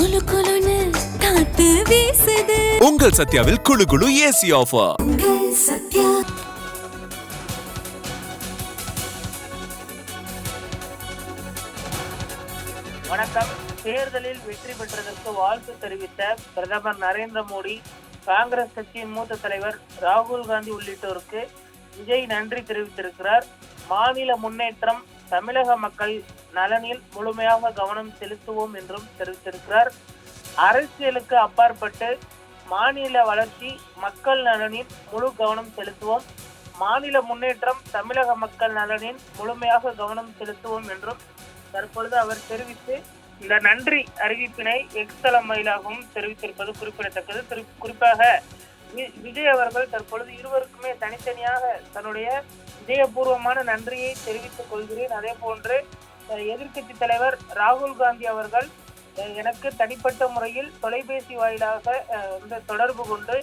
குளு குளுன்னு காத்து வீசுது. உங்கள் சத்யாவில் குளு குளு ஏசி ஆஃபர். சத்யா. வணக்கம். தேர்தலில் வெற்றி பெற்றதற்கு வாழ்த்து தெரிவித்த பிரதமர் நரேந்திர மோடி, காங்கிரஸ் கட்சியின் மூத்த தலைவர் ராகுல் காந்தி உள்ளிட்டோருக்கு விஜய் நன்றி தெரிவித்திருக்கிறார். மாநில முன்னேற்றம், தமிழக மக்கள் நலனில் முழுமையாக கவனம் செலுத்துவோம் என்றும் தெரிவித்திருக்கிறார். அரசியலுக்கு அப்பாற்பட்டு மாநில வளர்ச்சி, மக்கள் நலனில் முழு கவனம் செலுத்துவோம், மாநில முன்னேற்றம், தமிழக மக்கள் நலனில் முழுமையாக கவனம் செலுத்துவோம் என்றும் தற்பொழுது அவர் தெரிவித்து இந்த நன்றி அறிவிப்பினை எக்ஸ் தளம் வாயிலாகவும் தெரிவித்திருப்பது குறிப்பிடத்தக்கது. குறிப்பாக விஜய் அவர்கள் தற்பொழுது இருவருக்குமே தனித்தனியாக தன்னுடைய இதயபூர்வமான நன்றியை தெரிவித்துக் கொள்கிறேன். அதே போன்று எதிர்க்கட்சி தலைவர் ராகுல் காந்தி அவர்கள் எனக்கு தனிப்பட்ட முறையில் தொலைபேசி வாயிலாக தொடர்பு கொண்டு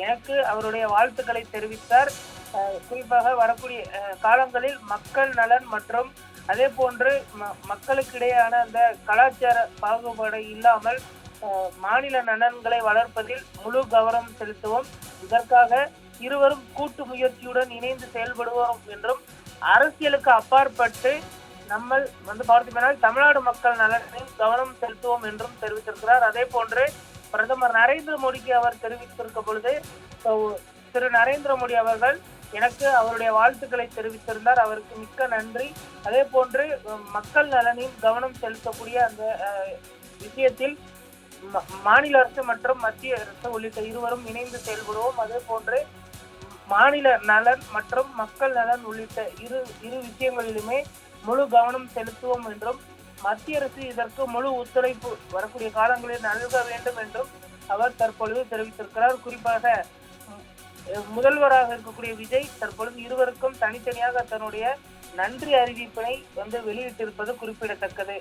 எனக்கு அவருடைய வாழ்த்துக்களை தெரிவித்தார். குறிப்பாக வரக்கூடிய காலங்களில் மக்கள் நலன் மற்றும் அதே போன்று மக்களுக்கு இடையேயான அந்த கலாச்சார பாகுபாடு இல்லாமல் மாநில நலன்களை வளர்ப்பதில் முழு கவனம் செலுத்துவோம், இதற்காக இருவரும் கூட்டு முயற்சியுடன் இணைந்து செயல்படுவோம் என்றும், அரசியலுக்கு அப்பாற்பட்டு நம்ம பார்த்தீங்கன்னா தமிழ்நாடு மக்கள் நலனில் கவனம் செலுத்துவோம் என்றும் தெரிவித்திருக்கிறார். அதே போன்று பிரதமர் நரேந்திர மோடிக்கு அவர் தெரிவித்திருக்க பொழுது திரு நரேந்திர மோடி அவர்கள் எனக்கு அவருடைய வாழ்த்துக்களை தெரிவித்திருந்தார். அவருக்கு மிக்க நன்றி. அதே போன்று மக்கள் நலனில் கவனம் செலுத்தக்கூடிய அந்த விஷயத்தில் மாநில அரசு மற்றும் மத்திய அரசு உள்ளிட்ட இருவரும் இணைந்து செயல்படுவோம். அதே போன்று மாநில நலன் மற்றும் மக்கள் நலன் உள்ளிட்ட இரு விஷயங்களிலுமே முழு கவனம் செலுத்துவோம் என்றும், மத்திய அரசு இதற்கு முழு ஒத்துழைப்பு வரக்கூடிய காலங்களில் நல்க வேண்டும் என்றும் அவர் தற்பொழுது தெரிவித்திருக்கிறார். குறிப்பாக முதல்வராக இருக்கக்கூடிய விஜய் தற்பொழுது இருவருக்கும் தனித்தனியாக தன்னுடைய நன்றி அறிவிப்பினை வெளியிட்டிருப்பது குறிப்பிடத்தக்கது.